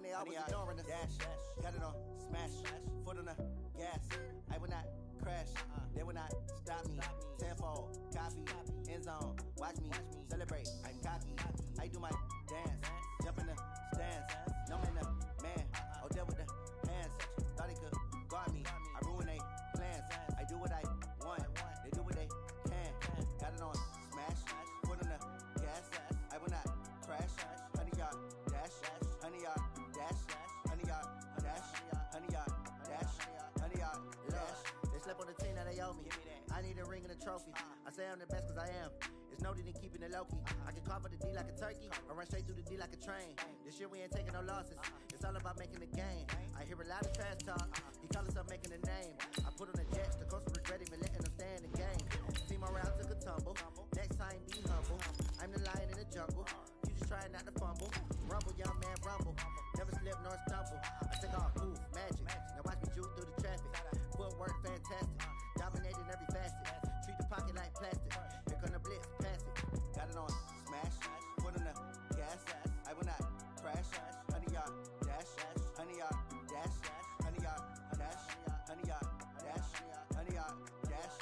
when they always ignoring us. Dash, got it on, smash, foot on the gas. I will not crash, they will not stop me. Tenfold, copy, end zone, watch me celebrate. I'm cocky, I do my dance, jump in the stands. No man, the man, oh deal with the hands. Thought he could guard me, I ruin they plans. I do what I want, they do what they can. Got it on, smash, foot on the gas. I will not crash, 100-yard dash, 100-yard dash, 100-yard dash, 100-yard dash, 100-yard dash. They slept on the team, now they owe me. I need a ring and a trophy. I say I'm the best cause I am. It's noted in keeping it low-key. I can carve for the D like a turkey, or run straight through the D like a train. This year we ain't taking no losses. It's all about making the game. I hear a lot of trash talk. He call himself making a name. I put on the Jets, the coach regret even letting them stay in the game. See my round took a tumble. Next time be humble. I'm the lion in the jungle. You just trying not to fumble. Rumble, young man, rumble. Never slip nor stumble. I take off, move, magic. Now watch me juke through the traffic. Footwork fantastic. Dominating every facet. Treat the pocket like plastic. Here come the blitz, pass it. Got it on, smash. Foot on the gas. I will not crash. 100-yard dash. 100-yard dash. 100-yard dash. 100-yard dash. 100-yard dash.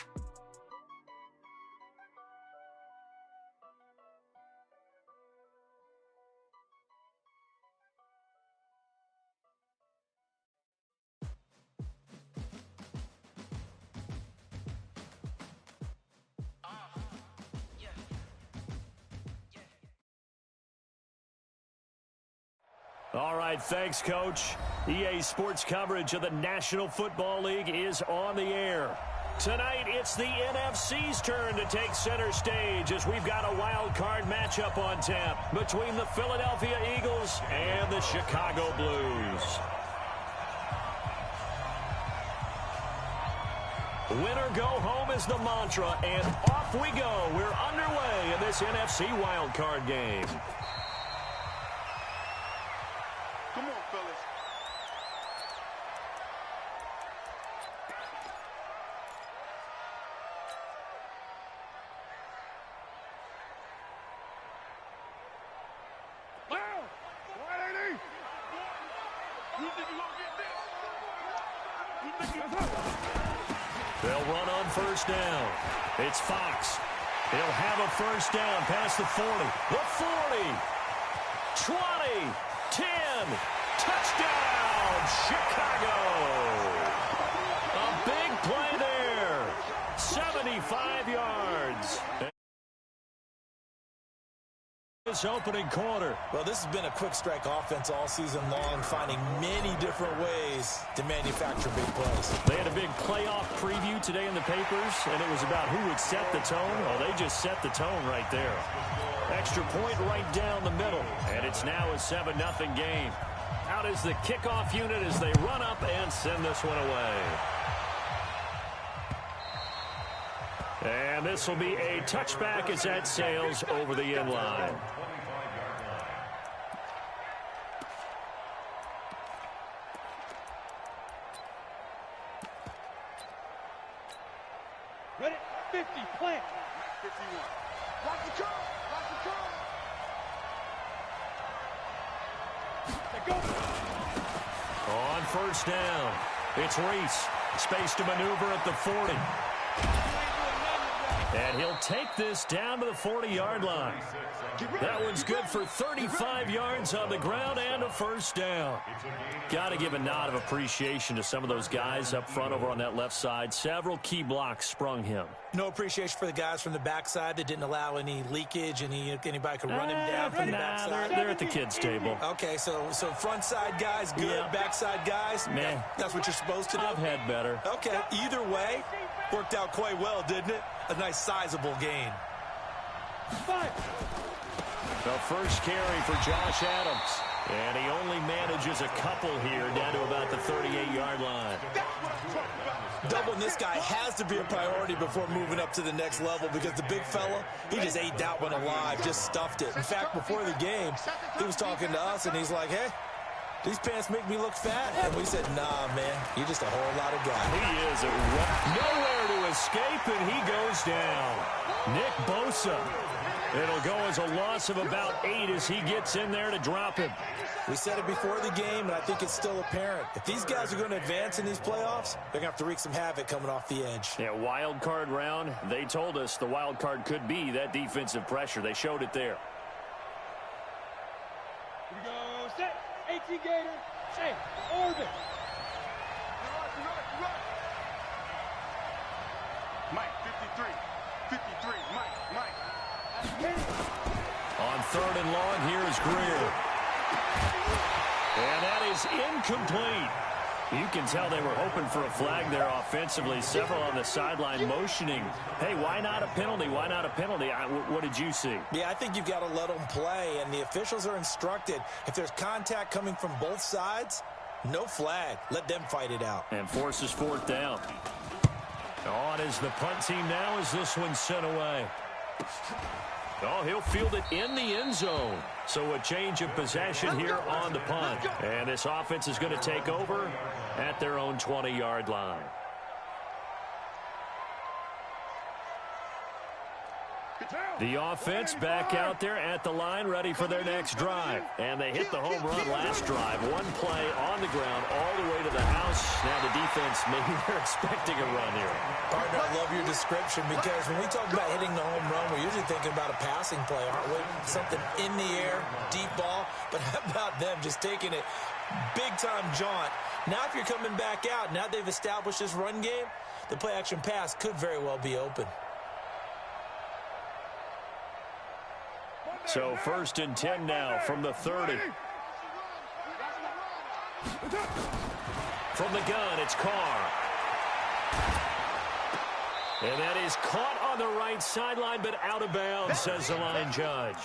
All right, thanks, Coach. EA Sports coverage of the National Football League is on the air. Tonight, it's the NFC's turn to take center stage as we've got a wild card matchup on tap between the Philadelphia Eagles and the Chicago Blues. Win or go home is the mantra, and off we go. We're underway in this NFC wild card game. Come on, fellas. Wow! 180! You think you're going to get this? You think you're going to... They'll run on first down. It's Fox. He'll have a first down past the 40. The 40. 20. 10. Touchdown, Chicago. A big play there. 75 yards. This opening quarter. Well, this has been a quick strike offense all season long, finding many different ways to manufacture big plays. They had a big playoff preview today in the papers, and it was about who would set the tone. Well, they just set the tone right there. Extra point right down the middle, and it's now a 7-0 game. Out is the kickoff unit as they run up and send this one away. And this will be a touchback as that sails over the end line. Ready? 50, plant. 51. Watch the curve. Watch the curve. They go. On first down, it's Reese. Space to maneuver at the 40. And he'll take this down to the 40-yard line. That one's good for 35 yards on the ground and a first down. Got to give a nod of appreciation to some of those guys up front over on that left side. Several key blocks sprung him. No appreciation for the guys from the backside that didn't allow any leakage, anybody could run him down from the backside. They're at the kids' table. Okay, so front side guys good, yeah. Backside guys, man, that's what you're supposed to do? I've had better. Okay, either way, worked out quite well, didn't it? A nice sizable gain. The first carry for Josh Adams. And he only manages a couple here down to about the 38-yard line. Doubling this guy has to be a priority before moving up to the next level because the big fella, he just ate that one alive, just stuffed it. In fact, before the game, he was talking to us, and he's like, hey, these pants make me look fat. And we said, nah, man, you're just a whole lot of guy. He is nowhere to escape, and he goes down. Nick Bosa. It'll go as a loss of about 8 as he gets in there to drop him. We said it before the game, and I think it's still apparent. If these guys are going to advance in these playoffs, they're going to have to wreak some havoc coming off the edge. Yeah, wild card round. They told us the wild card could be that defensive pressure. They showed it there. Here we go. Set. 18 Gator. Hey, orbit. Mike, 53. 53. Mike. On 3rd and long, here's Greer. And that is incomplete. You can tell they were hoping for a flag there offensively. Several on the sideline motioning. Hey, why not a penalty? Why not a penalty? What did you see? Yeah, I think you've got to let them play, and the officials are instructed. If there's contact coming from both sides, no flag. Let them fight it out. And forces 4th down. On is the punt team now as this one's sent away. Oh, he'll field it in the end zone. So a change of possession here on the punt. And this offense is going to take over at their own 20-yard line. The offense back out there at the line, ready for their next drive. And they hit the home run last drive. One play on the ground all the way to the house. Now the defense, maybe they're expecting a run here. Partner, I love your description, because when we talk about hitting the home run, we're usually thinking about a passing play, aren't we? Something in the air, deep ball. But how about them just taking it big-time jaunt? Now if you're coming back out, now they've established this run game, the play-action pass could very well be open. So 1st and 10 now from the 30. From the gun, it's Carr. And that is caught on the right sideline, but out of bounds, says the line judge.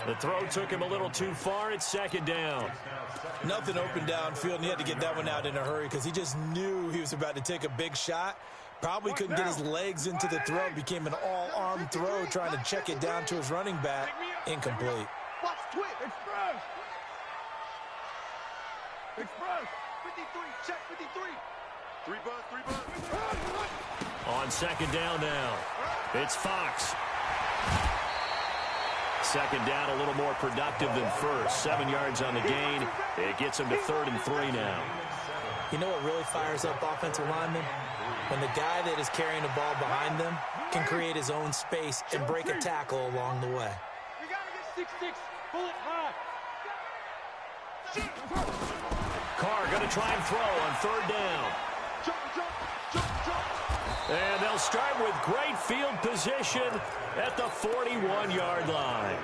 The throw took him a little too far. It's 2nd down. Nothing open downfield, and he had to get that one out in a hurry because he just knew he was about to take a big shot. Probably couldn't get his legs into the throw. Became an all-arm throw, trying to check it down to his running back. Incomplete. Watch twit. Express. 53. Check 53. 3 buzz. On 2nd down now, it's Fox. 2nd down, a little more productive than 1st. 7 yards on the gain. It gets him to 3rd and 3 now. You know what really fires up offensive linemen? When the guy that is carrying the ball behind them can create his own space and break a tackle along the way. We got to get 6'6". Pull it high. Carr going to try and throw on 3rd down. Jump. And they'll start with great field position at the 41-yard line.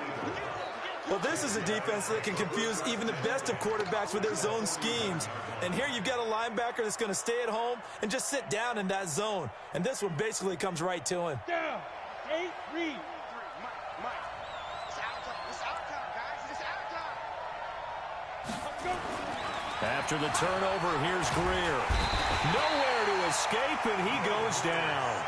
Well, this is a defense that can confuse even the best of quarterbacks with their zone schemes. And here you've got a linebacker that's going to stay at home and just sit down in that zone. And this one basically comes right to him. Down. 8, 3. Mike. It's our time, guys. It's our time. After the turnover, here's Greer. Nowhere to escape, and he goes down.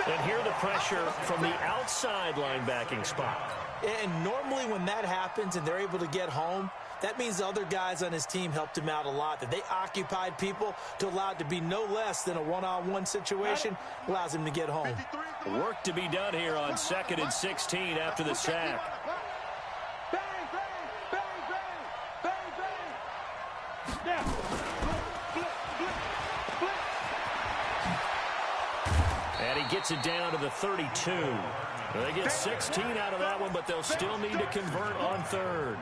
And here the pressure from the outside linebacking spot. And normally when that happens and they're able to get home, that means the other guys on his team helped him out a lot, that they occupied people to allow it to be no less than a one-on-one situation, allows him to get home. Work to be done here on 2nd and 16 after the sack. Bang, bang, bang, bang, bang, bang. Now. And he gets it down to the 32. They get 16 out of that one, but they'll still need to convert on 3rd.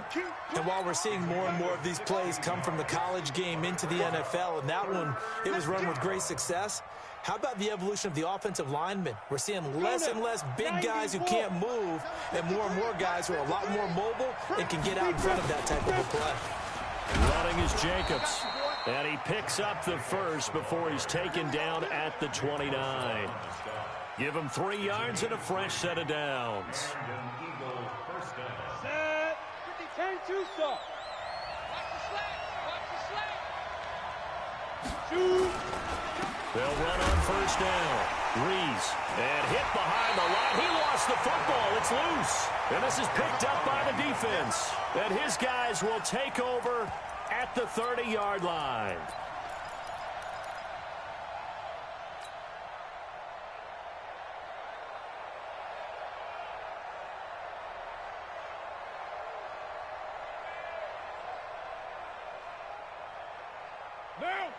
And while we're seeing more and more of these plays come from the college game into the NFL, and that one, it was run with great success, how about the evolution of the offensive linemen? We're seeing less and less big guys who can't move, and more guys who are a lot more mobile and can get out in front of that type of a play. Running is Jacobs. And he picks up the 1st before he's taken down at the 29. Give him 3 yards and a fresh set of downs. Set. 10-2 stop. Shoot. They'll run on 1st down. Rees. And hit behind the line. He lost the football. It's loose. And this is picked up by the defense. And his guys will take over at the 30-yard line.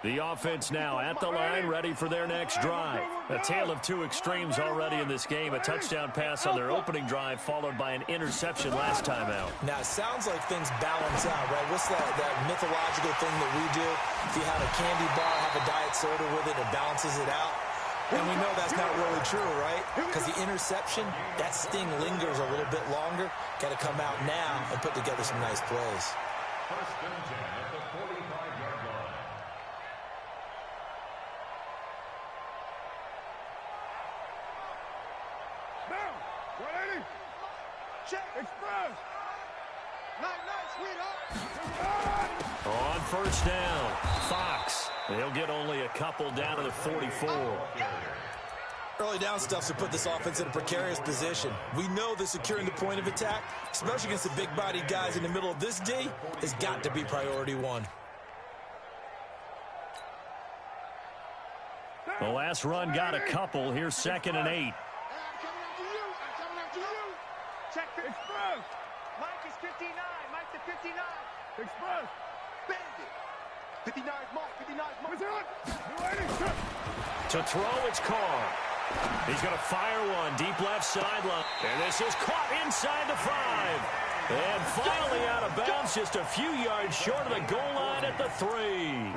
The offense now at the line, ready for their next drive. A tale of two extremes already in this game. A touchdown pass on their opening drive, followed by an interception last time out. Now, it sounds like things balance out, right? What's that mythological thing that we do? If you have a candy bar, have a diet soda with it, it balances it out. And we know that's not really true, right? Because the interception, that sting lingers a little bit longer. Got to come out now and put together some nice plays. First and 10 at the 45-yard line. Down. 180. Check. Express. Night, sweetheart. On first down, Fox. They'll get only a couple down to the 44. Early down stuff to put this offense in a precarious position. We know that securing the point of attack, especially against the big-bodied guys in the middle of this D, has got to be priority one. The last run got a couple. Here's 2nd and 8. I'm coming after you. Check Express. Mike is 59. Mike to 59. Express. Bandit. 59 Mike. 59 Mike. To throw, it's Carr. He's going to fire one deep left sideline. And this is caught inside the 5. And finally out of bounds, just a few yards short of the goal line at the 3.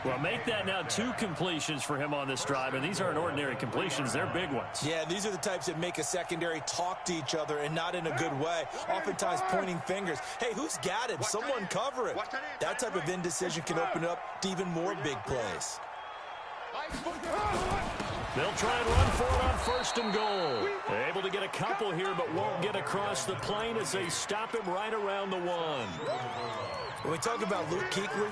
Well, make that now 2 completions for him on this drive, and these aren't ordinary completions. They're big ones. Yeah, these are the types that make a secondary talk to each other and not in a good way. Oftentimes pointing fingers. Hey, who's got him? Someone cover it. That type of indecision can open up to even more big plays. They'll try and run for it on 1st and goal. They're able to get a couple here, but won't get across the plane as they stop him right around the 1. When we talk about Luke Kuechly,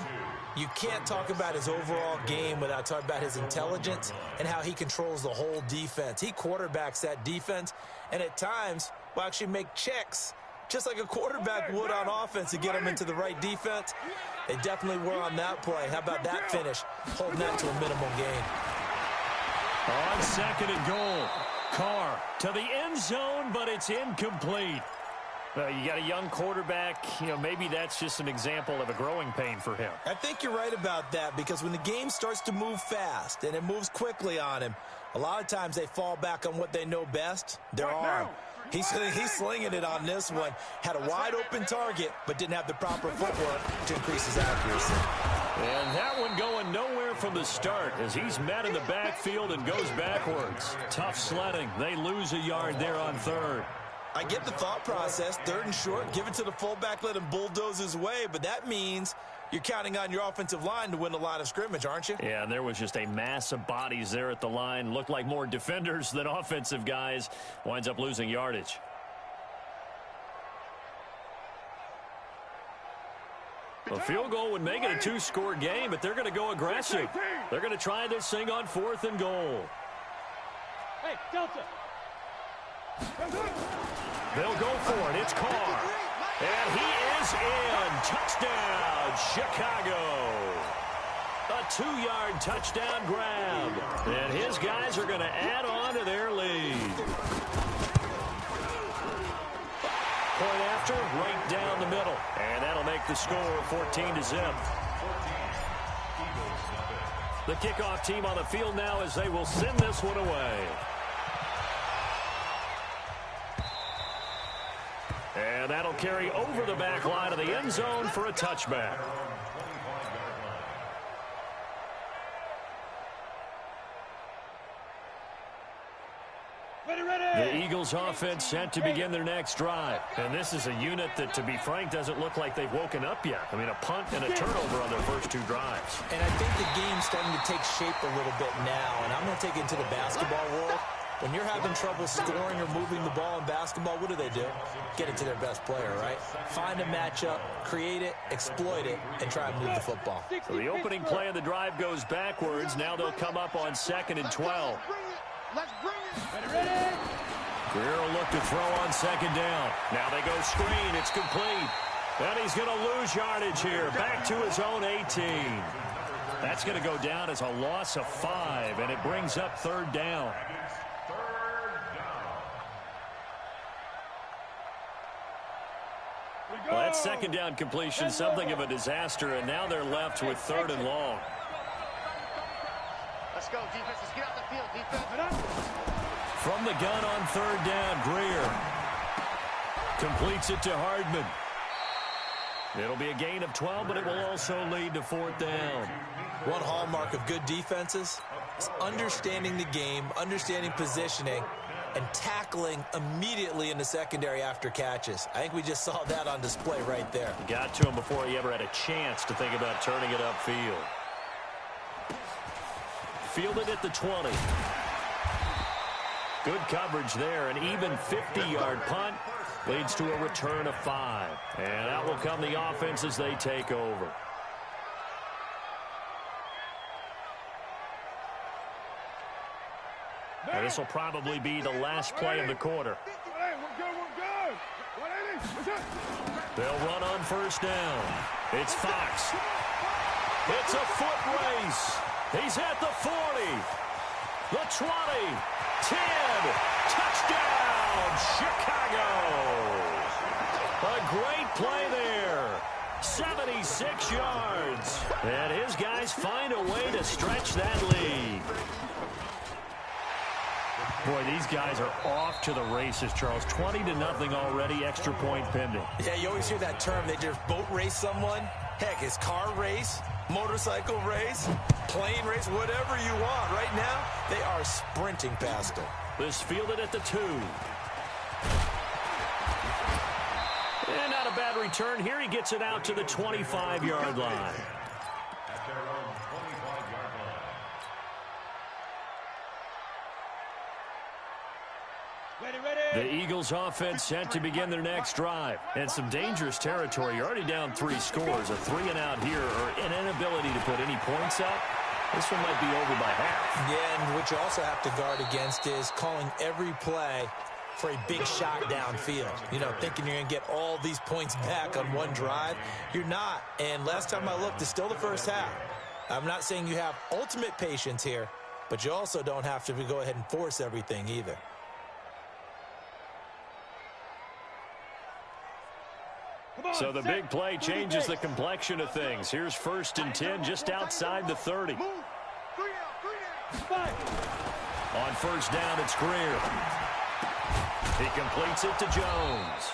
you can't talk about his overall game without talking about his intelligence and how he controls the whole defense. He quarterbacks that defense, and at times will actually make checks, just like a quarterback would on offense to get him into the right defense. They definitely were on that play. How about that finish? Holding that to a minimal gain. On 2nd and goal, Carr to the end zone, but it's incomplete. You got a young quarterback, maybe that's just an example of a growing pain for him. I think you're right about that, because when the game starts to move fast and it moves quickly on him, a lot of times they fall back on what they know best, their arm. He's slinging it on this one. Had a wide open target, but didn't have the proper footwork to increase his accuracy. And that one going nowhere from the start as he's met in the backfield and goes backwards. Tough sledding. They lose a yard there on 3rd. I get the thought process, 3rd and short, give it to the fullback, let him bulldoze his way, but that means you're counting on your offensive line to win the line of scrimmage, aren't you? Yeah, and there was just a mass of bodies there at the line. Looked like more defenders than offensive guys. Winds up losing yardage. A field goal would make it a 2-score game, but they're going to go aggressive. They're going to try this thing on 4th and goal. Hey, Delta. They'll go for it. It's Carr. And he is in. Touchdown, Chicago. A 2-yard touchdown grab. And his guys are going to add on to their lead. Point after, right down the middle. And that'll make the score 14-0. The kickoff team on the field now as they will send this one away. And that'll carry over the back line of the end zone for a touchback. The Eagles offense set to begin their next drive. And this is a unit that, to be frank, doesn't look like they've woken up yet. I mean, a punt and a turnover on their first 2 drives. And I think the game's starting to take shape a little bit now. And I'm going to take it into the basketball world. When you're having trouble scoring or moving the ball in basketball, what do? Get it to their best player, right? Find a matchup, create it, exploit it, and try and move the football. So the opening play of the drive goes backwards. Now they'll come up on 2nd and 12. Let's bring it. Ready? Greer will look to throw on 2nd down. Now they go screen. It's complete. And he's going to lose yardage here. Back to his own 18. That's going to go down as a loss of 5, and it brings up 3rd down. Well, that second down completion something of a disaster, and now they're left with 3rd and long. Let's go, defense. Let's get out the field, defense. From the gun on 3rd down, Greer completes it to Hardman. It'll be a gain of 12, but it will also lead to 4th down. One hallmark of good defenses is understanding the game, understanding positioning, and tackling immediately in the secondary after catches. I think we just saw that on display right there. Got to him before he ever had a chance to think about turning it upfield. Fielded at the 20. Good coverage there. An even 50-yard punt leads to a return of 5. And out will come the offense as they take over. And this will probably be the last play of the quarter. They'll run on 1st down. It's Fox. It's a foot race. He's at the 40. The 20. 10. Touchdown, Chicago. A great play there. 76 yards. And his guys find a way to stretch that lead. Boy, these guys are off to the races, Charles. 20-0 already, extra point pending. Yeah, you always hear that term. They just boat race someone. Heck, it's car race, motorcycle race, plane race, whatever you want. Right now, they are sprinting past them. This fielded at the 2. And not a bad return. Here he gets it out to the 25-yard line. The Eagles offense set to begin their next drive. And some dangerous territory. You're already down 3 scores. A 3-and-out here or an inability to put any points up. This one might be over by half. Yeah, and what you also have to guard against is calling every play for a big shot downfield. You know, thinking you're going to get all these points back on one drive. You're not. And last time I looked, it's still the first half. I'm not saying you have ultimate patience here, but you also don't have to go ahead and force everything either. So the big play changes the complexion of things. Here's 1st and 10 just outside the 30. On 1st down, it's Greer. He completes it to Jones.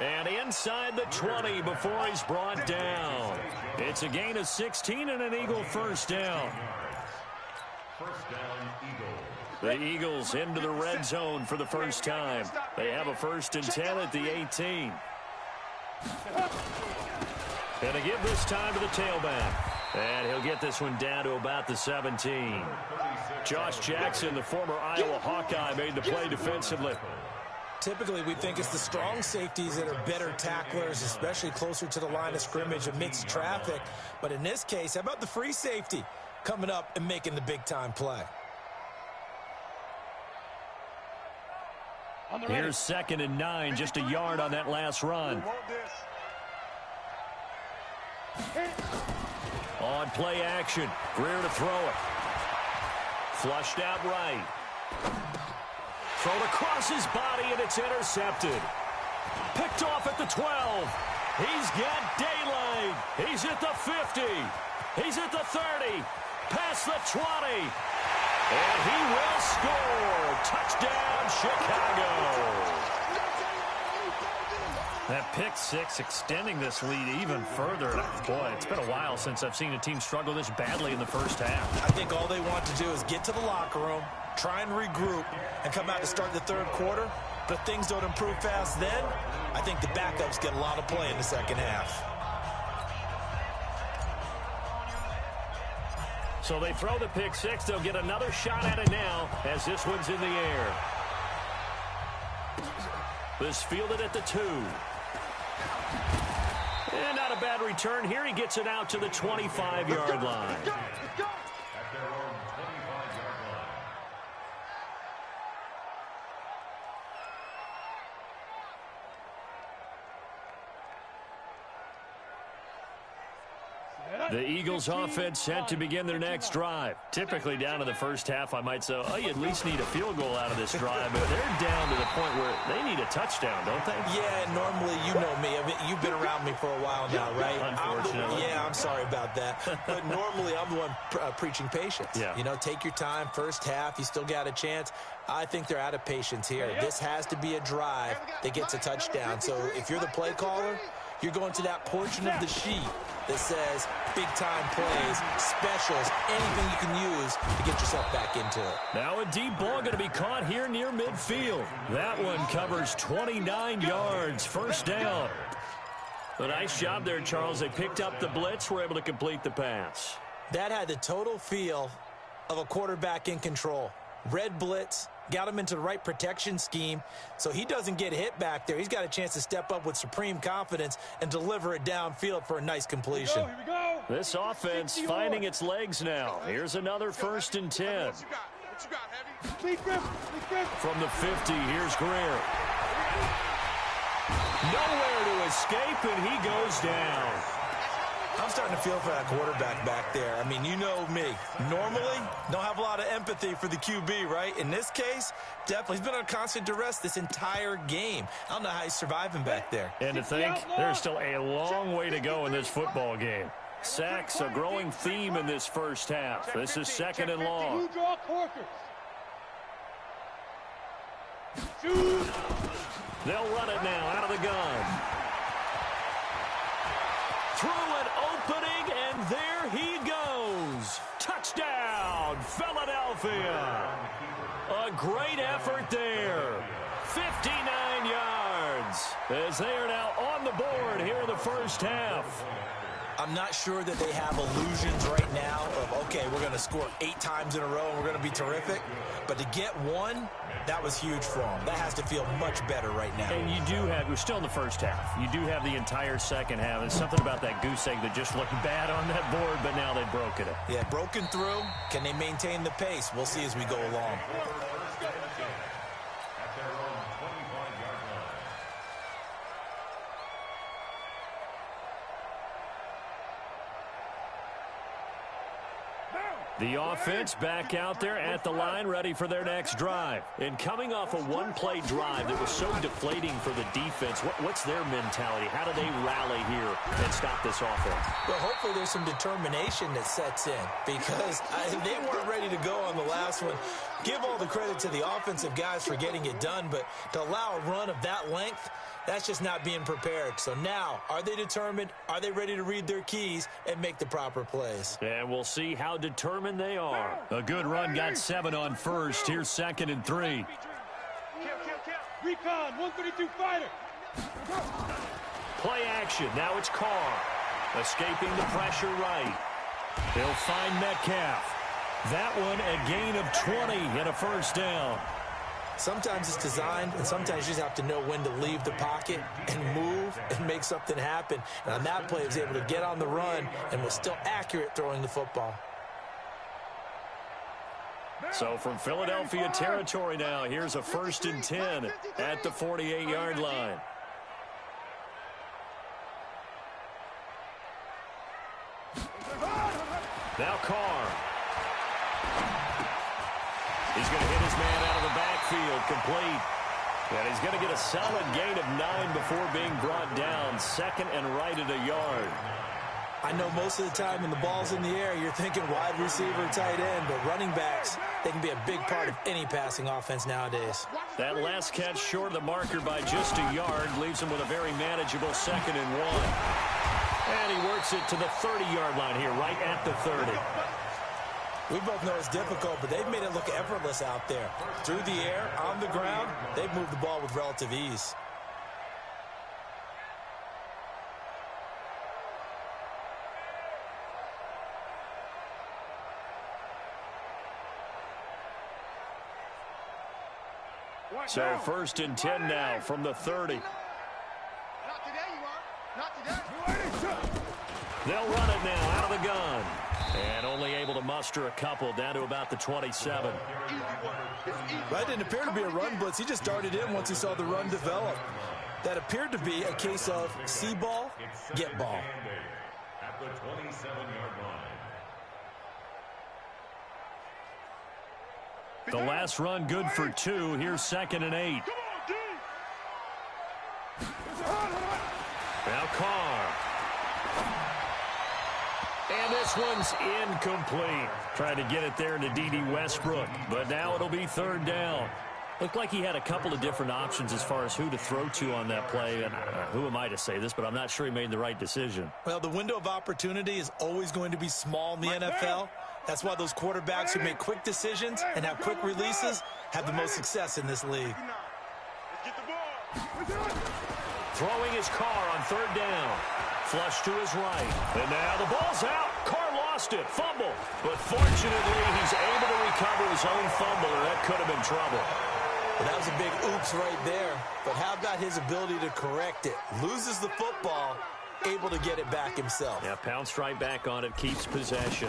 And inside the 20 before he's brought down. It's a gain of 16 and an Eagle 1st down. The Eagles into the red zone for the first time. They have a 1st and 10 at the 18. And they give this time to the tailback. And he'll get this one down to about the 17. Josh Jackson, the former Iowa Hawkeye, made the play defensively. Typically, we think it's the strong safeties that are better tacklers, especially closer to the line of scrimmage amidst traffic. But in this case, how about the free safety coming up and making the big-time play? Here's 2nd and 9, just a yard on that last run. On play action, Greer to throw it. Flushed out right. Thrown across his body, and it's intercepted. Picked off at the 12. He's got daylight. He's at the 50. He's at the 30. Past the 20. And he will score. Touchdown, Chicago. That pick 6 extending this lead even further. Boy, it's been a while since I've seen a team struggle this badly in the first half. I think all they want to do is get to the locker room, try and regroup, and come out to start the 3rd quarter. But if things don't improve fast then, I think the backups get a lot of play in the second half. So they throw the pick 6. They'll get another shot at it now as this one's in the air. This fielded at the 2. And not a bad return here. He gets it out to the 25-yard line. The Eagles offense set to begin their next drive. Typically down to the first half, I might say, oh, you at least need a field goal out of this drive. But they're down to the point where they need a touchdown, don't they? Yeah, normally, you know me. I mean, you've been around me for a while now, right? Unfortunately. I'm sorry about that. But normally, I'm the one preaching patience. Yeah. You know, take your time, first half, you still got a chance. I think they're out of patience here. This has to be a drive that gets a touchdown. So if you're the play caller, you're going to that portion of the sheet that says big-time plays, specials, anything you can use to get yourself back into it. Now a deep ball going to be caught here near midfield. That one covers 29 yards, first down. A nice job there, Charles. They picked up the blitz, were able to complete the pass. That had the total feel of a quarterback in control. Red blitz, got him into the right protection scheme, so he doesn't get hit back there. He's got a chance to step up with supreme confidence and deliver it downfield for a nice completion. Here we go. This offense finding its legs now. Here's another 1st and 10. What you got, Heavy? From the 50, here's Greer. Nowhere to escape, and he goes down. I'm starting to feel for that quarterback back there. I mean, you know me. Normally, don't have a lot of empathy for the QB, right? In this case, definitely. He's been on constant duress this entire game. I don't know how he's surviving back there. And to think, there's still a long way to go in this football game. Sacks, a growing theme in this first half. This is 2nd and long. You draw Corkers. They'll run it now out of the gun. Through an opening, and there he goes. Touchdown, Philadelphia. A great effort there. 59 yards as they are now on the board here in the first half. I'm not sure that they have illusions right now of, okay, we're going to score 8 times in a row and we're going to be terrific. But to get one, that was huge for them. That has to feel much better right now. And you do have, we're still in the first half. You do have the entire second half. There's something about that goose egg that just looked bad on that board, but now they've broken it. Yeah, broken through. Can they maintain the pace? We'll see as we go along. The offense back out there at the line, ready for their next drive. And coming off a one-play drive that was so deflating for the defense, what's their mentality? How do they rally here and stop this offense? Well, hopefully there's some determination that sets in because they weren't ready to go on the last one. Give all the credit to the offensive guys for getting it done, but to allow a run of that length, that's just not being prepared. So now, are they determined? Are they ready to read their keys and make the proper plays? And we'll see how determined they are. A good run, got 7 on first. Here's 2nd and 3. Recon, 132 fighter. Play action. Now it's Carr. Escaping the pressure right. He'll find Metcalf. That one a gain of 20 and a first down. Sometimes it's designed, and sometimes you just have to know when to leave the pocket and move and make something happen. And on that play, he was able to get on the run and was still accurate throwing the football. So from Philadelphia territory now, here's a 1st and 10 at the 48-yard line. Now Carr. He's going to hit his man out of the backfield, complete. And he's going to get a solid gain of 9 before being brought down. 2nd and right at a yard. I know most of the time when the ball's in the air, you're thinking wide receiver, tight end, but running backs, they can be a big part of any passing offense nowadays. That last catch short of the marker by just a yard leaves him with a very manageable 2nd and 1. And he works it to the 30-yard line here, right at the 30. We both know it's difficult, but they've made it look effortless out there. Through the air, on the ground, they've moved the ball with relative ease. So 1st and 10 now from the 30. Not today, you are. Not today. They'll run it now out of the gun. And only able to muster a couple down to about the 27. That didn't appear to be a run blitz. He just darted in once he saw the run develop. That appeared to be a case of see ball, get ball. the 27-yard line. The last run good for 2. Here's 2nd and 8. Now Carr. And this one's incomplete. Trying to get it there to D.D. Westbrook. But now it'll be 3rd down. Looked like he had a couple of different options as far as who to throw to on that play. And who am I to say this, but I'm not sure he made the right decision. Well, the window of opportunity is always going to be small in the NFL. That's why those quarterbacks who make quick decisions and have quick releases have the most success in this league. Throwing his Carr on 3rd down. Flush to his right. And now the ball's out. Carr lost it. Fumble. But fortunately, he's able to recover his own fumble, or that could have been trouble. Well, that was a big oops right there. But how about his ability to correct it? Loses the football, able to get it back himself. Yeah, pounced right back on it, keeps possession.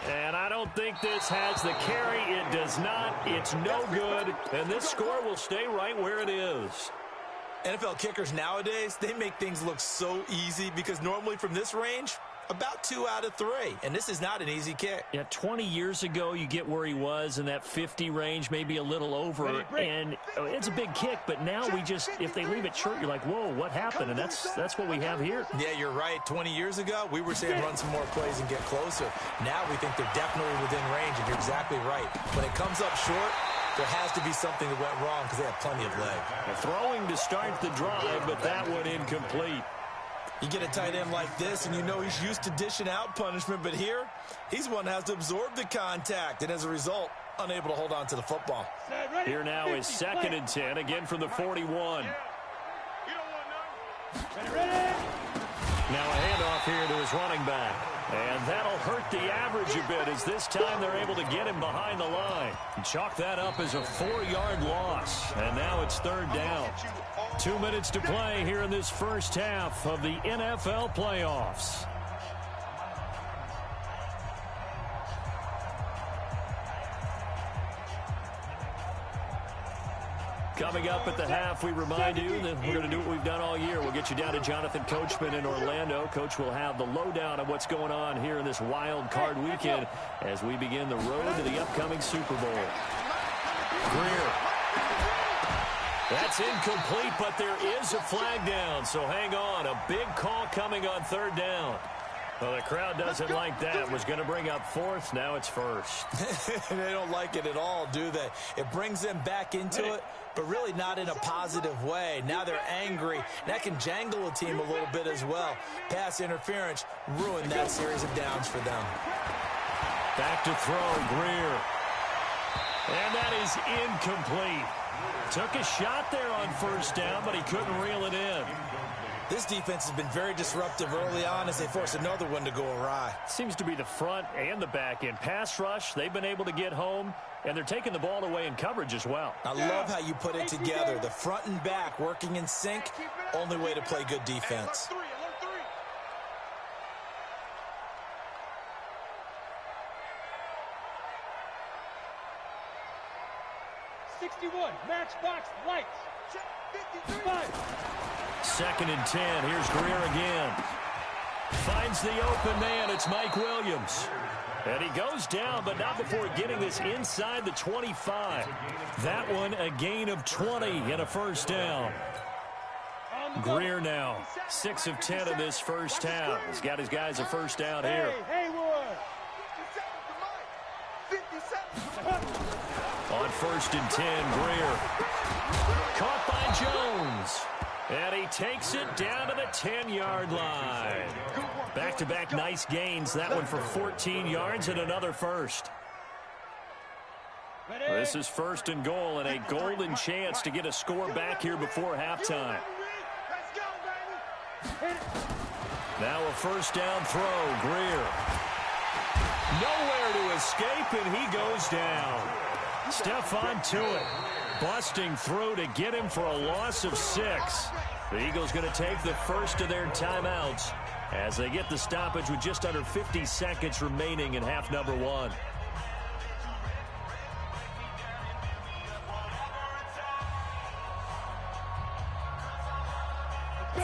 And I don't think this has the carry. It does not. It's no good. And this score will stay right where it is. NFL kickers nowadays, they make things look so easy because normally from this range, about 2 out of 3. And this is not an easy kick. Yeah, 20 years ago, you get where he was in that 50 range, maybe a little over. And it's a big kick, but now we just, if they leave it short, you're like, whoa, what happened? And that's what we have here. Yeah, you're right. 20 years ago, we were saying run some more plays and get closer. Now we think they're definitely within range, and you're exactly right. When it comes up short, there has to be something that went wrong because they have plenty of leg. Throwing to start the drive, but that one incomplete. You get a tight end like this, and you know he's used to dishing out punishment, but here, he's one that has to absorb the contact, and as a result, unable to hold on to the football. Here now is 2nd and 10, again from the 41. Now a handoff here to his running back. And that'll hurt the average a bit as this time they're able to get him behind the line. Chalk that up as a 4-yard loss. And now it's 3rd down. 2 minutes to play here in this first half of the NFL playoffs. Coming up at the half, we remind you that we're going to do what we've done all year. We'll get you down to Jonathan Coachman in Orlando. Coach will have the lowdown of what's going on here in this wild card weekend as we begin the road to the upcoming Super Bowl. Greer. That's incomplete, but there is a flag down, so hang on. A big call coming on 3rd down. Well, the crowd doesn't like that. Was going to bring up 4th. Now it's 1st. They don't like it at all, do they? It brings them back into it, but really not in a positive way. Now they're angry. That can jangle a team a little bit as well. Pass interference ruined that series of downs for them. Back to throw, Greer. And that is incomplete. Took a shot there on 1st down, but he couldn't reel it in. This defense has been very disruptive early on as they force another one to go awry. Seems to be the front and the back end. Pass rush, they've been able to get home, and they're taking the ball away in coverage as well. I love how you put it together. The front and back working in sync, only way to play good defense. 61, matchbox lights. Check 2nd and 10. Here's Greer again. Finds the open man. It's Mike Williams. And he goes down, but not before getting this inside the 25. That one a gain of 20 and a 1st down. Greer now 6 of 10 in this first half. He's got his guys a 1st down here. On 1st and 10, Greer. Caught by Jones. And he takes it down to the 10-yard line. Back-to-back nice gains. That one for 14 yards and another 1st. This is 1st and goal and a golden chance to get a score back here before halftime. Now a 1st down throw. Greer. Nowhere to escape, and he goes down. Stephon Tuitt busting through to get him for a loss of 6. The Eagles going to take the first of their timeouts as they get the stoppage with just under 50 seconds remaining in half number 1.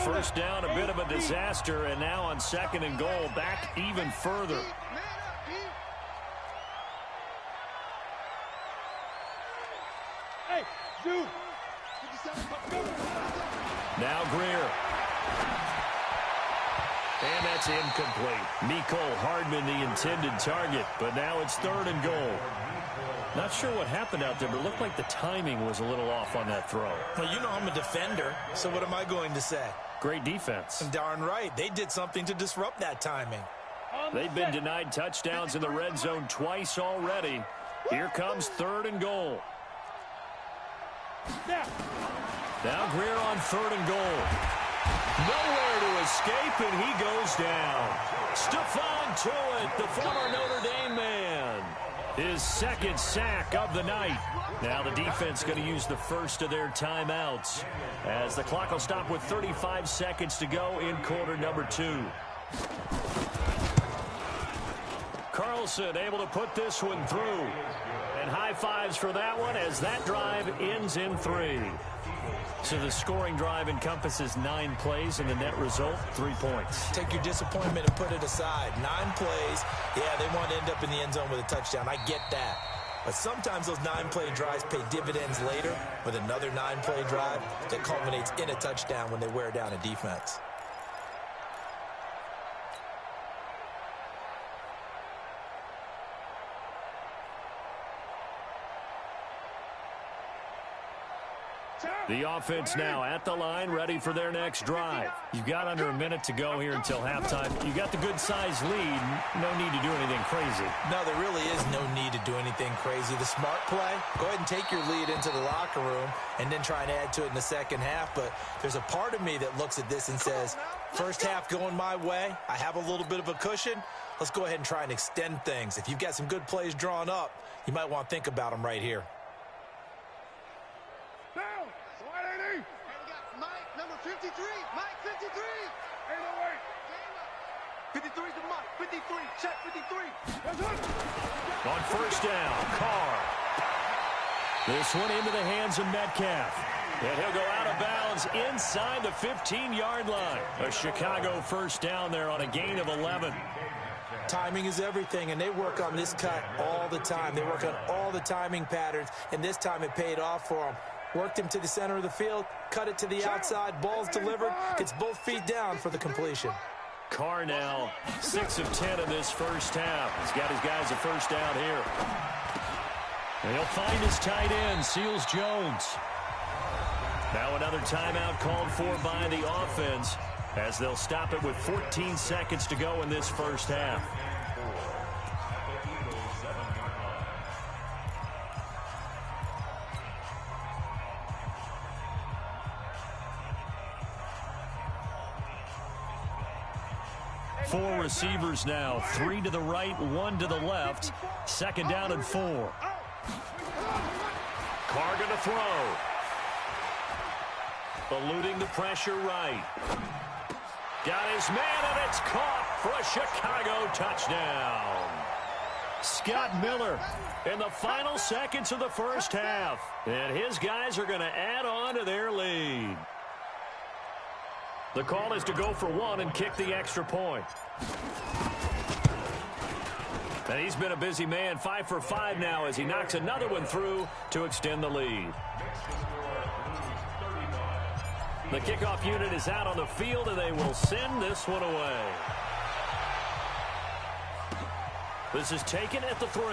First down, a bit of a disaster, and now on 2nd and goal, back even further. Hey, Zoo. Now Greer. And that's incomplete. Mecole Hardman, the intended target, but now it's 3rd and goal. Not sure what happened out there, but it looked like the timing was a little off on that throw. Well, you know I'm a defender, so what am I going to say? Great defense. And darn right, they did something to disrupt that timing. They've been denied touchdowns in the red zone twice already. Here comes 3rd and goal. Now Greer on 3rd and goal. Nowhere to escape, and he goes down. Stephon Tuitt, the former Notre Dame man. His 2nd sack of the night. Now the defense going to use the first of their timeouts, as the clock will stop with 35 seconds to go in quarter number 2. Carlson able to put this one through. And high fives for that one as that drive ends in 3. So the scoring drive encompasses 9 plays, and the net result, 3 points. Take your disappointment and put it aside. 9 plays. Yeah, they want to end up in the end zone with a touchdown. I get that. But sometimes those 9-play drives pay dividends later with another 9-play drive that culminates in a touchdown when they wear down a defense. The offense now at the line, ready for their next drive. You've got under a minute to go here until halftime. You got the good-sized lead. No need to do anything crazy. No, there really is no need to do anything crazy. The smart play, go ahead and take your lead into the locker room and then try and add to it in the second half. But there's a part of me that looks at this and says, first half going my way, I have a little bit of a cushion. Let's go ahead and try and extend things. If you've got some good plays drawn up, you might want to think about them right here. Mike, number 53. Mike, 53. 808. 53 to Mike. 53. Check 53. On first down, Carr. This one into the hands of Metcalf. And he'll go out of bounds inside the 15-yard line. A Chicago first down there on a gain of 11. Timing is everything, and they work on this cut all the time. They work on all the timing patterns, and this time it paid off for them. Worked him to the center of the field, cut it to the outside, ball's delivered, gets both feet down for the completion. Carr now 6 of 10 in this first half. He's got his guys a first down here. And he'll find his tight end, Seals Jones. Now another timeout called for by the offense, as they'll stop it with 14 seconds to go in this first half. Four receivers now, 3 to the right, 1 to the left. Second down and 4. Carr going to throw. Eluding the pressure right. Got his man, and it's caught for a Chicago touchdown. Scott Miller in the final seconds of the first half. And his guys are going to add on to their lead. The call is to go for 1 and kick the extra point. And he's been a busy man, 5 for 5 now as he knocks another one through to extend the lead. The kickoff unit is out on the field, and they will send this one away. This is taken at the 3.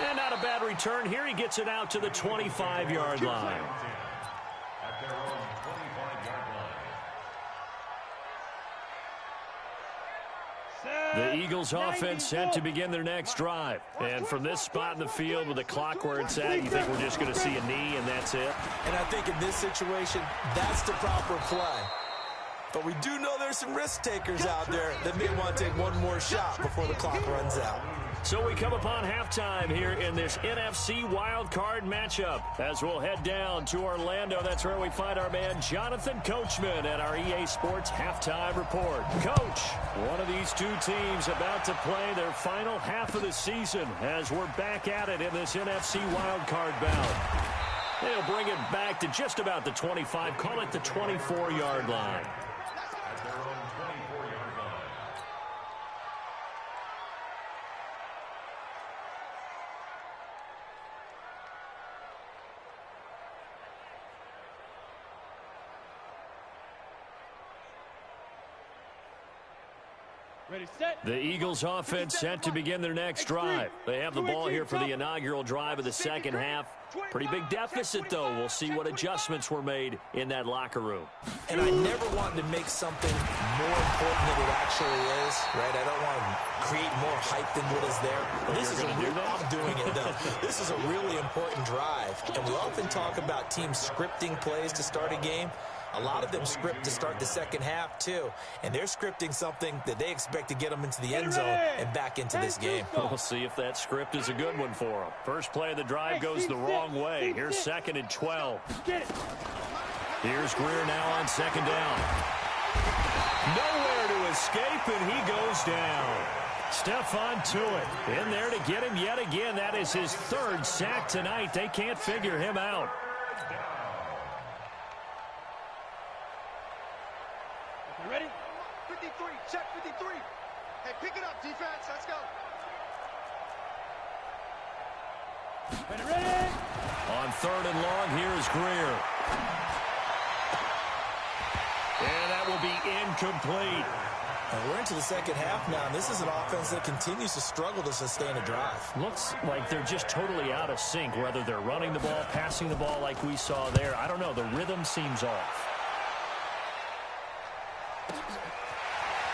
And not a bad return here. He gets it out to the 25-yard line. The Eagles offense set to begin their next drive. And from this spot in the field with the clock where it's at, you think we're just going to see a knee and that's it? And I think in this situation, that's the proper play. But we do know there's some risk takers out there that may want to take one more shot before the clock runs out. So we come upon halftime here in this NFC wildcard matchup as we'll head down to Orlando. That's where we find our man Jonathan Coachman at our EA Sports Halftime Report. Coach, one of these two teams about to play their final half of the season as we're back at it in this NFC wildcard bout. They'll bring it back to just about the 25. Call it the 24-yard line. At their own 24-yard line. Ready, set. The Eagles offense set to begin their next drive. They have the ball here for the inaugural drive of the second half. Pretty big deficit, though. We'll see what adjustments were made in that locker room. And I never wanted to make something more important than it actually is, right? I don't want to create more hype than what is there. But this is I'm doing it, though. This is a really important drive. And we often talk about teams scripting plays to start a game. A lot of them script to start the second half, too. And they're scripting something that they expect to get them into the end zone and back into this game. We'll see if that script is a good one for them. First play of the drive goes the wrong way. Here's 2nd and 12. Here's Greer now on 2nd down. Nowhere to escape, and he goes down. Stephon Tuitt in there to get him yet again. That is his 3rd sack tonight. They can't figure him out. Ready? 53, check 53. Hey, pick it up, defense. Let's go. Ready? On 3rd and long, here's Greer. And that will be incomplete. And we're into the second half now, and this is an offense that continues to struggle to sustain a drive. Looks like they're just totally out of sync, whether they're running the ball, passing the ball like we saw there. I don't know. The rhythm seems off.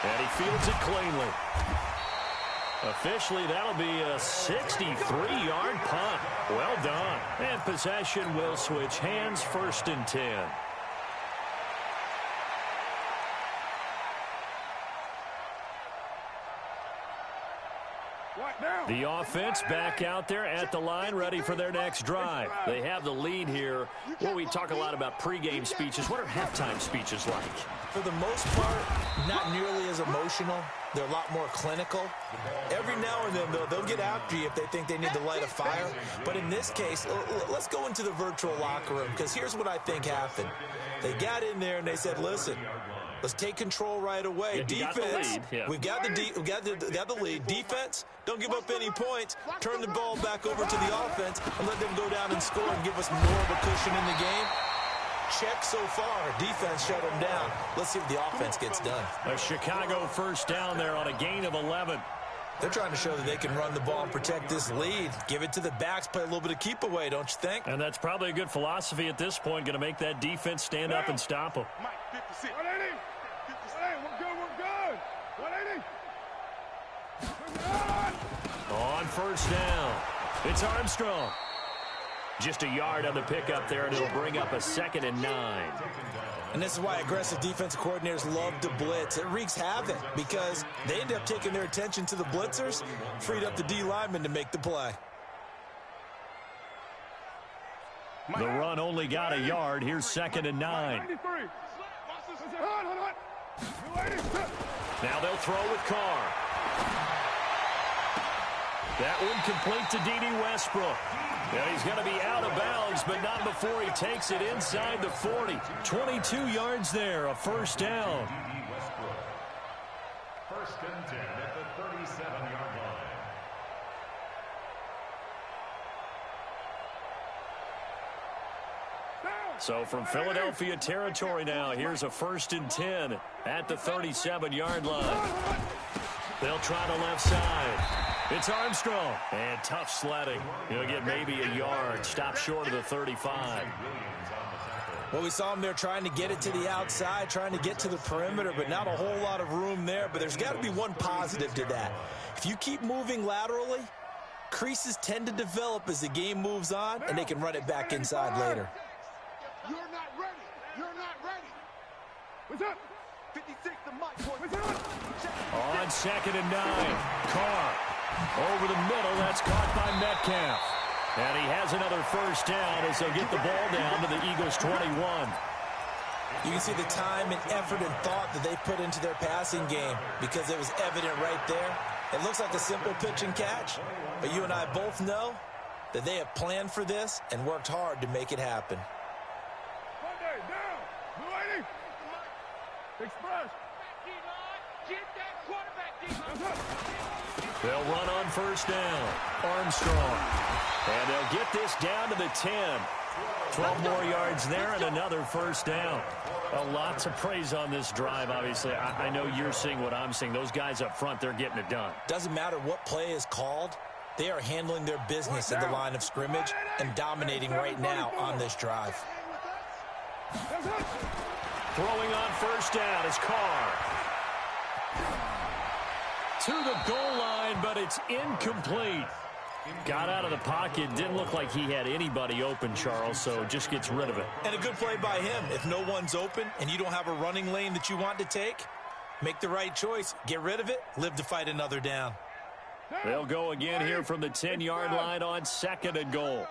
And he fields it cleanly. Officially, that'll be a 63-yard punt. Well done. And possession will switch hands, 1st and 10. The offense back out there at the line, ready for their next drive. They have the lead here. Well, we talk a lot about pregame speeches. What are halftime speeches like? For the most part, not nearly as emotional. They're a lot more clinical. Every now and then, though, they'll get after you if they think they need to light a fire. But in this case, let's go into the virtual locker room, because here's what I think happened. They got in there and they said, listen, let's take control right away. Defense, we've got the lead. Defense, don't give up any points. Turn the ball back over to the offense and let them go down and score and give us more of a cushion in the game. Check so far. Defense shut them down. Let's see if the offense gets done. A Chicago 1st down there on a gain of 11. They're trying to show that they can run the ball and protect this lead. Give it to the backs, play a little bit of keep away, don't you think? And that's probably a good philosophy at this point, going to make that defense stand up and stop them. Mike, 56. 180. 180. We're good. 180. On 1st down, it's Armstrong. Just a yard on the pickup there, and it'll bring up a 2nd and 9. And this is why aggressive defensive coordinators love to blitz. It wreaks havoc because they end up taking their attention to the blitzers, freed up the D lineman to make the play. The run only got a yard. Here's 2nd and 9. Now they'll throw with Carr. That one complete to D.D. Westbrook. And he's going to be out of bounds, but not before he takes it inside the 40. 22 yards there, a 1st down. D.D. Westbrook. 1st and 10 at the 37-yard line. So from Philadelphia territory now, here's a 1st and 10 at the 37-yard line. They'll try the left side. It's Armstrong. And tough sledding. He'll get maybe a yard. Stop short of the 35. Well, we saw him there trying to get it to the outside, trying to get to the perimeter, but not a whole lot of room there. But there's got to be one positive to that. If you keep moving laterally, creases tend to develop as the game moves on, and they can run it back inside later. You're not ready. You're not ready. What's up? 56 to Mike. What's up? On 2nd and 9. Carr. Over the middle, that's caught by Metcalf. And he has another 1st down as they'll get the ball down to the Eagles' 21. You can see the time and effort and thought that they put into their passing game because it was evident right there. It looks like a simple pitch and catch, but you and I both know that they have planned for this and worked hard to make it happen. Monday, down. Blue 80. Express. Get that quarterback, D-line. They'll run on first down. Armstrong. And they'll get this down to the 10. 12 more yards there and another first down. Lots of praise on this drive, obviously. I know you're seeing what I'm seeing. Those guys up front, they're getting it done. Doesn't matter what play is called. They are handling their business at the line of scrimmage and dominating right now on this drive. Throwing on first down is Carr. To the goal line, but it's incomplete. Got out of the pocket. Didn't look like he had anybody open, Charles, so just gets rid of it. And a good play by him. If no one's open and you don't have a running lane that you want to take, make the right choice. Get rid of it. Live to fight another down. They'll go again here from the 10-yard line on 2nd and goal.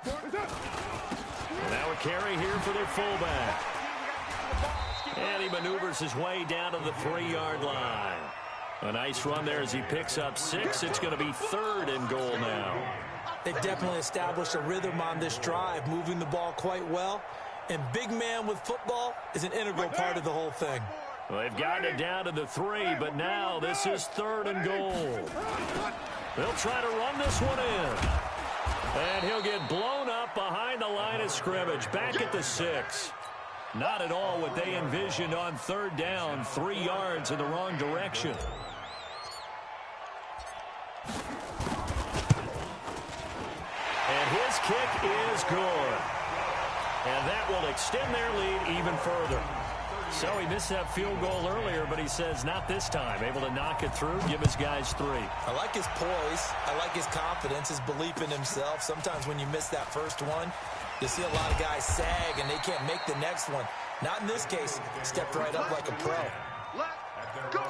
Now a carry here for their fullback. And he maneuvers his way down to the 3-yard line. A nice run there as he picks up 6. It's going to be 3rd and goal now. They've definitely established a rhythm on this drive, moving the ball quite well. And big man with football is an integral part of the whole thing. Well, they've gotten it down to the 3, but now this is 3rd and goal. They'll try to run this one in. And he'll get blown up behind the line of scrimmage, back at the 6. Not at all what they envisioned on 3rd down, 3 yards in the wrong direction. And his kick is good. And that will extend their lead even further. So he missed that field goal earlier, but he says not this time. Able to knock it through, give his guys 3. I like his poise. I like his confidence, his belief in himself. Sometimes when you miss that first one, you see a lot of guys sag and they can't make the next one. Not in this case. Stepped right up like a pro. Let's go.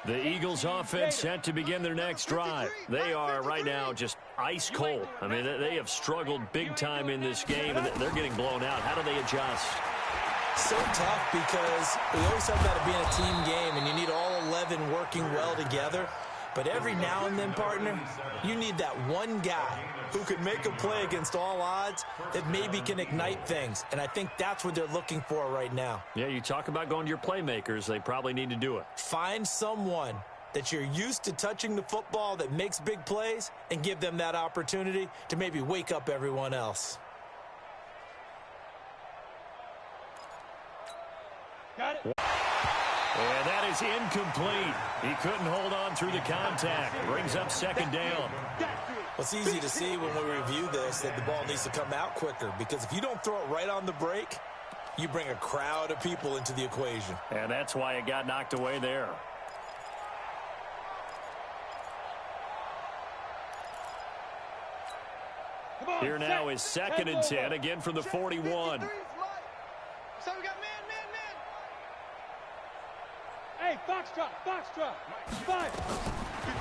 The Eagles offense set to begin their next drive. They are right now just ice cold. I mean, they have struggled big time in this game, and they're getting blown out. How do they adjust? So tough because we always talk about it being a team game, and you need all 11 working well together. But every now and then, partner, you need that one guy who could make a play against all odds that maybe can ignite things. And I think that's what they're looking for right now. Yeah, you talk about going to your playmakers. They probably need to do it. Find someone that you're used to touching the football that makes big plays and give them that opportunity to maybe wake up everyone else. Got it. And that is incomplete. He couldn't hold on through the contact. Brings up 2nd down. Well, it's easy to see when we review this that the ball needs to come out quicker, because if you don't throw it right on the break, you bring a crowd of people into the equation. And that's why it got knocked away there. Here now is 2nd and 10, again from the 41. So we got man. Hey, foxtrot. 5.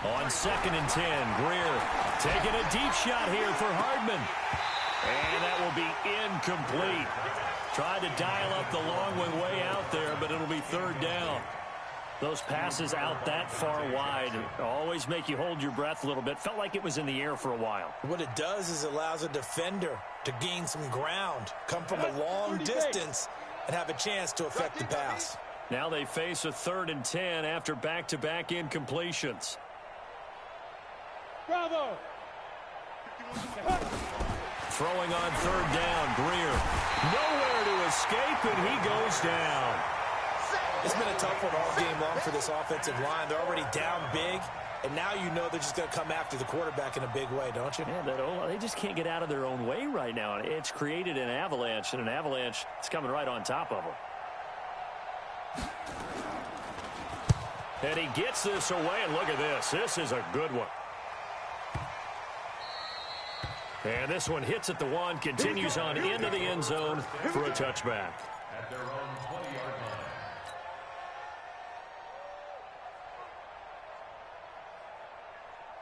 On 2nd and 10, Greer taking a deep shot here for Hardman. And that will be incomplete. Tried to dial up the long one way out there, but it'll be 3rd down. Those passes out that far wide always make you hold your breath a little bit. Felt like it was in the air for a while. What it does is allows a defender to gain some ground, come from a long distance, and have a chance to affect the pass. Now they face a 3rd and 10 after back-to-back incompletions. Bravo. Throwing on 3rd down, Greer. Nowhere to escape, and he goes down. It's been a tough one all game long for this offensive line. They're already down big, and now you know they're just going to come after the quarterback in a big way, don't you? Yeah, they just can't get out of their own way right now. It's created an avalanche, and an avalanche is coming right on top of them. And he gets this away, and look at this. This is a good one. And this one hits at the 1, continues on into the end zone for a touchback. At their own 20-yard line.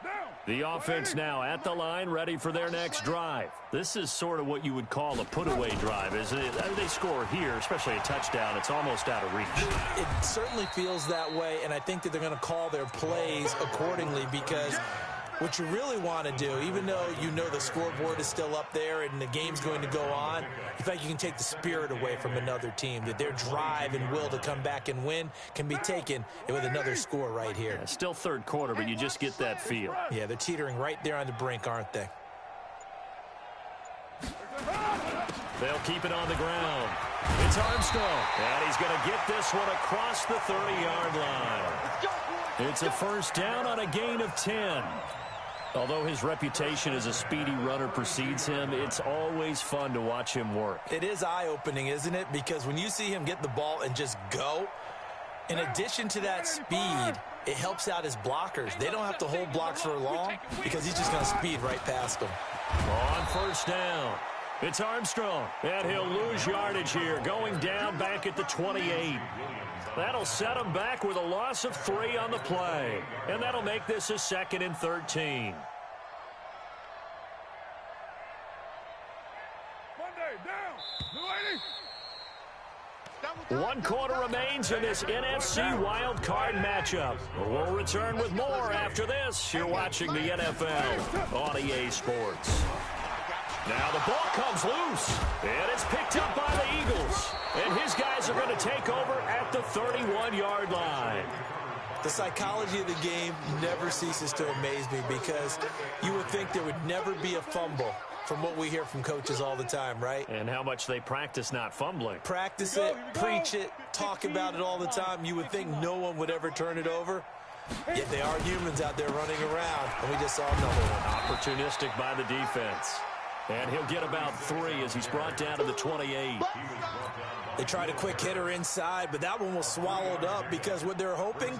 Down. The offense now at the line, ready for their next drive. This is sort of what you would call a put-away drive, isn't it? They score here, especially a touchdown. It's almost out of reach. It certainly feels that way, and I think that they're going to call their plays accordingly, because what you really want to do, even though you know the scoreboard is still up there and the game's going to go on, in fact, you can take the spirit away from another team, that their drive and will to come back and win can be taken with another score right here. Yeah, still third quarter, but you just get that feel. Yeah, they're teetering right there on the brink, aren't they? They'll keep it on the ground. It's Armstrong, and he's going to get this one across the 30-yard line. It's a first down on a gain of 10. Although his reputation as a speedy runner precedes him, it's always fun to watch him work. It is eye-opening, isn't it? Because when you see him get the ball and just go, in addition to that speed, it helps out his blockers. They don't have to hold blocks for long because he's just going to speed right past them. On first down, it's Armstrong, and he'll lose yardage here, going down back at the 28. That'll set him back with a loss of 3 on the play, and that'll make this a 2nd and 13. One quarter remains in this NFC wildcard matchup. We'll return with more after this. You're watching the NFL on EA Sports. Now the ball comes loose, and it's picked up by the Eagles. And his guys are going to take over at the 31-yard line. The psychology of the game never ceases to amaze me, because you would think there would never be a fumble from what we hear from coaches all the time, right? And how much they practice not fumbling. Practice it, preach it, talk about it all the time. You would think no one would ever turn it over. Yet they are humans out there running around, and we just saw another one. Opportunistic by the defense. And he'll get about 3 as he's brought down to the 28. They tried a quick hitter inside, but that one was swallowed up, because what they're hoping,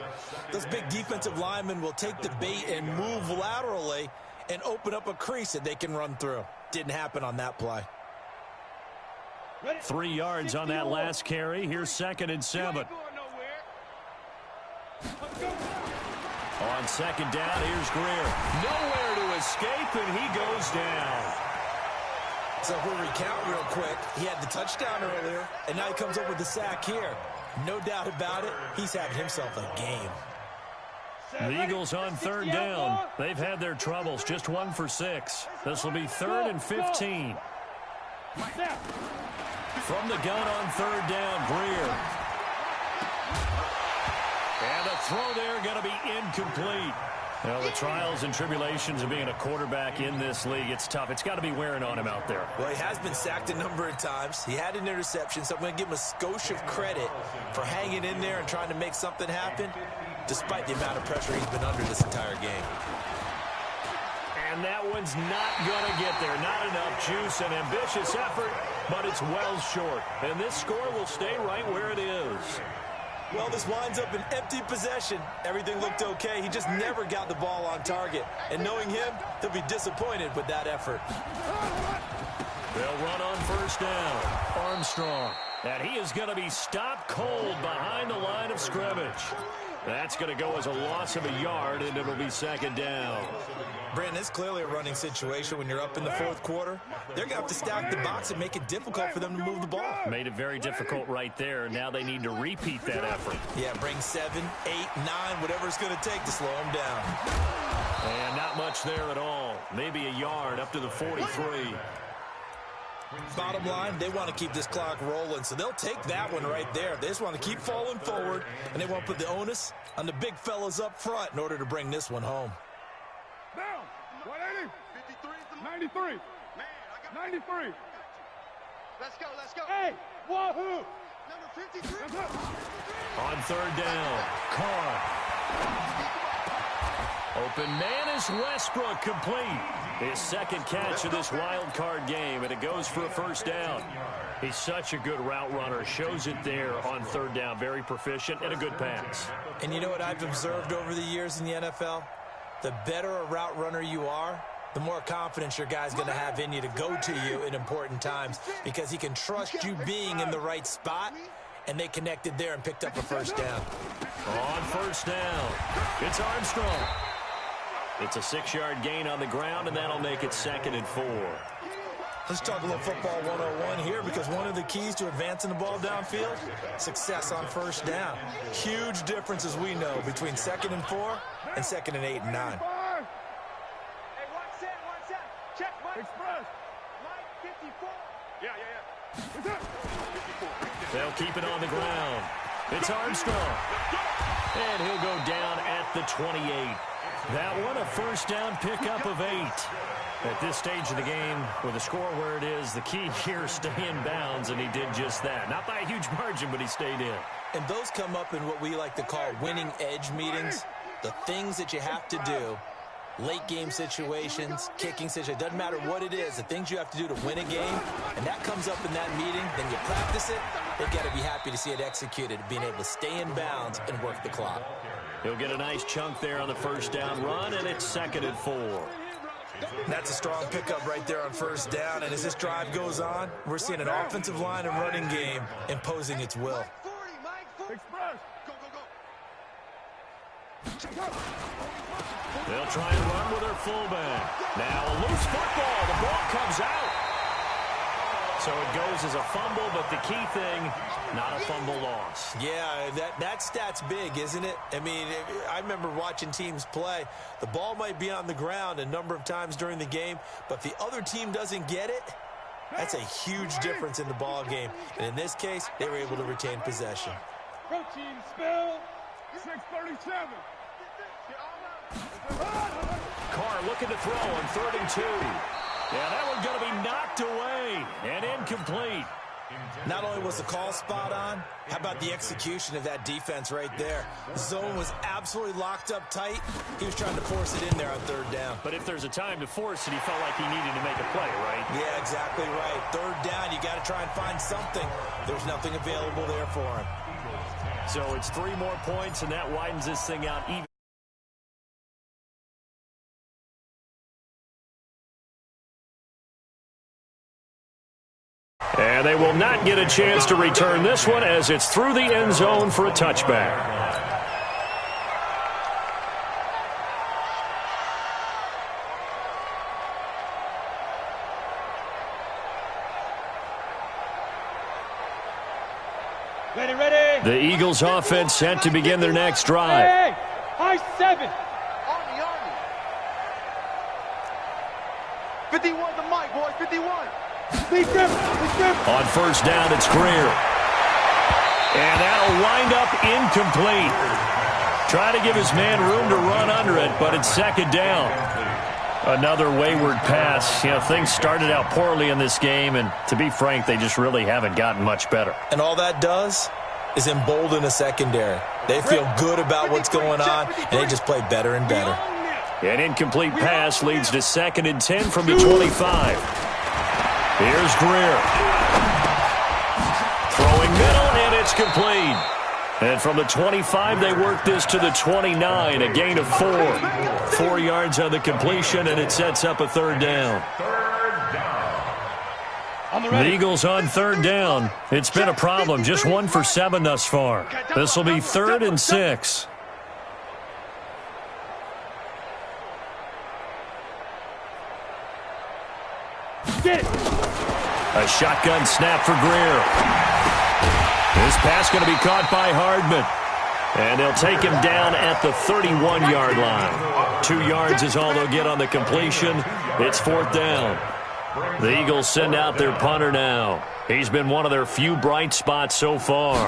those big defensive linemen will take the bait and move laterally and open up a crease that they can run through. Didn't happen on that play. 3 yards on that last carry. Here's 2nd and 7. On 2nd down, here's Greer. Nowhere to escape, and he goes down. So if we recount real quick, he had the touchdown earlier, and now he comes up with the sack here. No doubt about it, he's having himself a game. The Eagles on 3rd down. They've had their troubles, just 1 for 6. This will be 3rd and 15. From the gun on 3rd down, Greer. And a throw there going to be incomplete. Well, the trials and tribulations of being a quarterback in this league, it's tough. It's got to be wearing on him out there. Well, he has been sacked a number of times. He had an interception, so I'm going to give him a skosh of credit for hanging in there and trying to make something happen, despite the amount of pressure he's been under this entire game. And that one's not going to get there. Not enough juice, an ambitious effort, but it's well short. And this score will stay right where it is. Well, this winds up an empty possession. Everything looked okay. He just never got the ball on target. And knowing him, he'll be disappointed with that effort. They'll run on 1st down. Armstrong. And he is going to be stopped cold behind the line of scrimmage. That's going to go as a loss of a yard, and it'll be 2nd down. Brandon, it's clearly a running situation when you're up in the 4th quarter. They're going to have to stack the box and make it difficult for them to move the ball. Made it very difficult right there. Now they need to repeat that effort. Yeah, bring 7, 8, 9, whatever it's going to take to slow them down. And not much there at all. Maybe a yard up to the 43. Bottom line, they want to keep this clock rolling, so they'll take that one right there. They just want to keep falling forward, and they want to put the onus on the big fellas up front in order to bring this one home. Down. 180. 93. 93. Let's go, let's go. Hey, wahoo. Number 53. On 3rd down, Carr. Open man is Westbrook, complete. His 2nd catch of this wild card game, and it goes for a 1st down. He's such a good route runner. Shows it there on 3rd down. Very proficient and a good pass. And you know what I've observed over the years in the NFL? The better a route runner you are, the more confidence your guy's going to have in you to go to you in important times, because he can trust you being in the right spot, and they connected there and picked up a 1st down. On 1st down, it's Armstrong. It's a 6-yard gain on the ground, and that'll make it 2nd and 4. Let's talk a little football 101 here, because one of the keys to advancing the ball downfield, success on first down. Huge difference, as we know, between 2nd and 4 and 2nd and 8 and 9. Hey, one set. Check, Mike. Express. Mike, 54. Yeah. They'll keep it on the ground. It's Armstrong. And he'll go down at the 28. That one, a first down pickup of 8. At this stage of the game, with the score where it is, the key here, stay in bounds, and he did just that. Not by a huge margin, but he stayed in. And those come up in what we like to call winning edge meetings. The things that you have to do, late game situations, kicking situations, doesn't matter what it is, the things you have to do to win a game, and that comes up in that meeting, then you practice it, they've got to be happy to see it executed, being able to stay in bounds and work the clock. He'll get a nice chunk there on the first down run, and it's 2nd and 4. That's a strong pickup right there on first down, and as this drive goes on, we're seeing an offensive line and running game imposing its will. Express. Go. They'll try and run with their fullback. Now a loose football. The ball comes out. So it goes as a fumble, but the key thing, not a fumble loss. Yeah, that stat's big, isn't it? I mean, I remember watching teams play. The ball might be on the ground a number of times during the game, but if the other team doesn't get it, that's a huge difference in the ball game. And in this case, they were able to retain possession. Protein spill. 6:37. Carr looking to throw on 3rd and 2. Yeah, that one's going to be knocked away and incomplete. Not only was the call spot on, how about the execution of that defense right there? Zone was absolutely locked up tight. He was trying to force it in there on 3rd down. But if there's a time to force it, he felt like he needed to make a play, right? Yeah, exactly right. 3rd down, you got to try and find something. There's nothing available there for him. So it's 3 more points, and that widens this thing out even. And they will not get a chance to return this one as it's through the end zone for a touchback. Ready. The Eagles offense set to begin their next drive. Hey, high 7. Army. 51 the mic, boys. 51. On first down, it's Greer. And that'll wind up incomplete. Try to give his man room to run under it, but it's 2nd down. Another wayward pass. You know, things started out poorly in this game, and to be frank, they just really haven't gotten much better. And all that does is embolden a secondary. They feel good about what's going on, and they just play better and better. An incomplete pass leads to 2nd and 10 from the 25. Here's Greer. Throwing middle, and it's complete. And from the 25, they work this to the 29, a gain of 4. 4 yards on the completion, and it sets up a 3rd down. The Eagles on 3rd down. It's been a problem, just 1 for 7 thus far. This will be 3rd and 6. A shotgun snap for Greer. This pass going to be caught by Hardman. And they'll take him down at the 31-yard line. 2 yards is all they'll get on the completion. It's 4th down. The Eagles send out their punter now. He's been one of their few bright spots so far.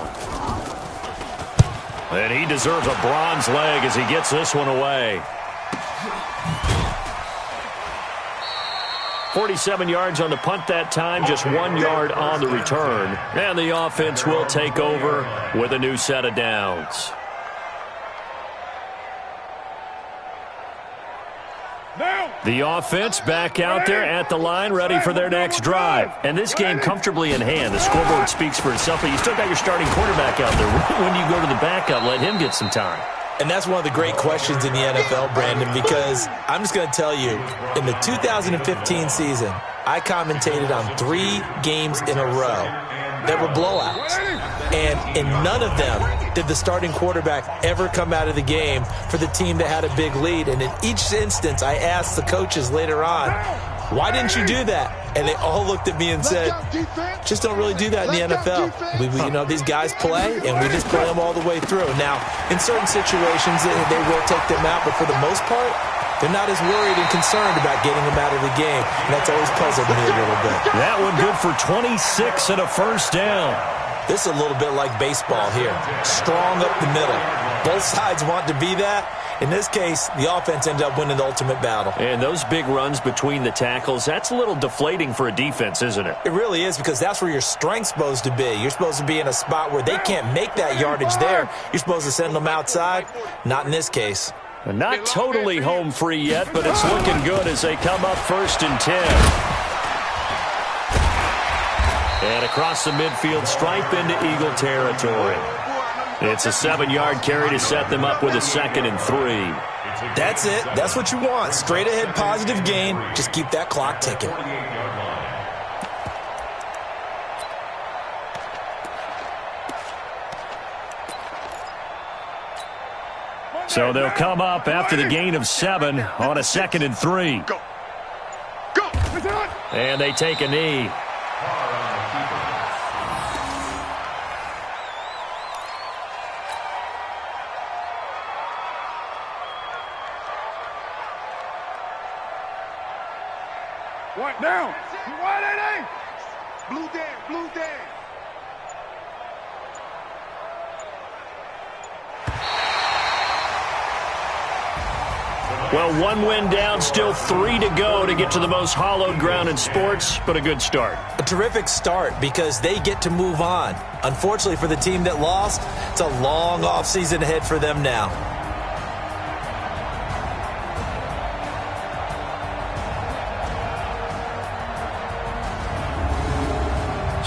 And he deserves a bronze leg as he gets this one away. 47 yards on the punt that time, just 1 yard on the return. And the offense will take over with a new set of downs. The offense back out there at the line, ready for their next drive. And this game comfortably in hand. The scoreboard speaks for itself, but you still got your starting quarterback out there. When do you go to the backup, let him get some time? And that's one of the great questions in the NFL, Brandon, because I'm just going to tell you, in the 2015 season, I commentated on 3 games in a row that were blowouts. And in none of them did the starting quarterback ever come out of the game for the team that had a big lead. And in each instance, I asked the coaches later on, why didn't you do that? And they all looked at me and said, just don't really do that in the NFL. We these guys play, and we just play them all the way through. Now, in certain situations, they will take them out, but for the most part, they're not as worried and concerned about getting them out of the game. And that's always puzzled me a little bit. That one good for 26 and a first down. This is a little bit like baseball here. Strong up the middle. Both sides want to be that. In this case, the offense ended up winning the ultimate battle. And those big runs between the tackles, that's a little deflating for a defense, isn't it? It really is, because that's where your strength's supposed to be. You're supposed to be in a spot where they can't make that yardage there. You're supposed to send them outside. Not in this case. Not totally home free yet, but it's looking good as they come up 1st and 10. And across the midfield stripe into Eagle territory. It's a 7-yard carry to set them up with a 2nd and 3. That's it. That's what you want. Straight ahead positive gain. Just keep that clock ticking. So they'll come up after the gain of 7 on a 2nd and 3. Go! And they take a knee. White down. White 88. Blue down, blue down. Well, 1 win down, still 3 to go to get to the most hallowed ground in sports, but a good start. A terrific start because they get to move on. Unfortunately for the team that lost, it's a long offseason ahead for them now.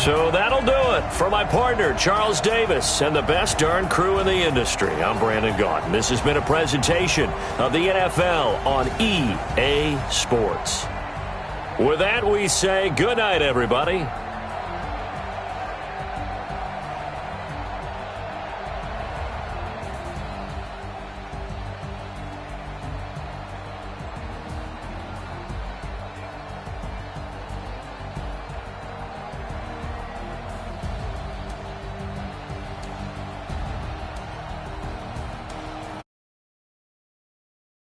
So that'll do it for my partner, Charles Davis, and the best darn crew in the industry. I'm Brandon Gaudin. This has been a presentation of the NFL on EA Sports. With that, we say good night, everybody.